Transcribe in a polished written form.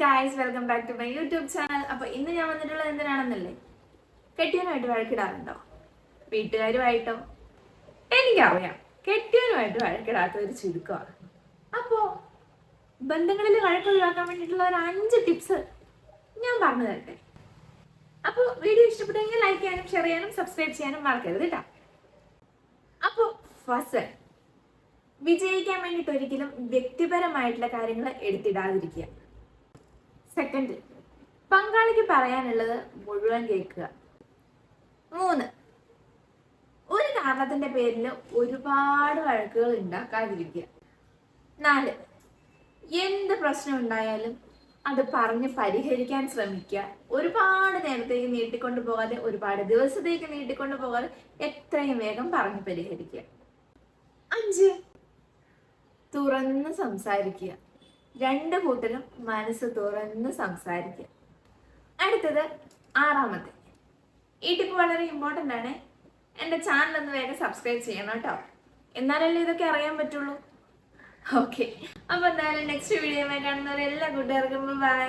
Guys, welcome back to my YouTube channel. അപ്പോൾ ഇന്ന് ഞാൻ വന്നിട്ടുള്ളത് എന്തിനാണെന്നല്ലേ, കെട്ടിയനുമായിട്ട് വഴക്കിടാറുണ്ടോ? വീട്ടുകാരുമായിട്ടോ? എനിക്കറിയാം, കെട്ടിയനുമായിട്ട് വഴക്കിടാത്ത ഒരു ചുരുക്കമാണ്. അപ്പോൾ ബന്ധങ്ങളിൽ വഴക്ക് ഒഴിവാക്കാൻ വേണ്ടിയിട്ടുള്ള ഒരു 5 ടിപ്സ് ഞാൻ പറഞ്ഞു തരട്ടെ. അപ്പോൾ വീഡിയോ ഇഷ്ടപ്പെട്ടെങ്കിൽ ലൈക്ക് ചെയ്യാനും ഷെയർ ചെയ്യാനും സബ്സ്ക്രൈബ് ചെയ്യാനും മറക്കരുത് കേട്ടോ. അപ്പോൾ ഫസ്റ്റ്, വിജയിക്കാൻ വേണ്ടിയിട്ട് ഒരിക്കലും വ്യക്തിപരമായിട്ടുള്ള കാര്യങ്ങൾ എടുത്തിടാതിരിക്കുക. സെക്കൻഡ്, പങ്കാളിക്ക് പറയാനുള്ളത് മുഴുവൻ കേൾക്കുക. 3, ഒരു കാരണത്തിന്റെ പേരിൽ ഒരുപാട് വഴക്കുകൾ ഉണ്ടാക്കാതിരിക്കുക. 4, എന്ത് പ്രശ്നം ഉണ്ടായാലും അത് പറഞ്ഞ് പരിഹരിക്കാൻ ശ്രമിക്കുക. ഒരുപാട് നേരത്തേക്ക് നീട്ടിക്കൊണ്ടു പോകാതെ, ഒരുപാട് ദിവസത്തേക്ക് നീട്ടിക്കൊണ്ടു പോകാതെ എത്രയും വേഗം പറഞ്ഞ് പരിഹരിക്കുക. 5, തുറന്ന് സംസാരിക്കുക. 2 കൂട്ടരും മനസ്സ് തുറന്ന് സംസാരിക്കുക. അടുത്തത് 6, ഈ ടിപ്പ് വളരെ ഇമ്പോർട്ടൻ്റ് ആണ്. എൻ്റെ ചാനൽ ഒന്ന് വേഗം സബ്സ്ക്രൈബ് ചെയ്യണം കേട്ടോ, എന്നാലല്ലേ ഇതൊക്കെ അറിയാൻ പറ്റുള്ളൂ. ഓക്കെ, അപ്പോൾ എന്തായാലും നെക്സ്റ്റ് വീഡിയോ കാണുന്നവരെല്ലാ കൂട്ടുകാർക്കും ബൈ.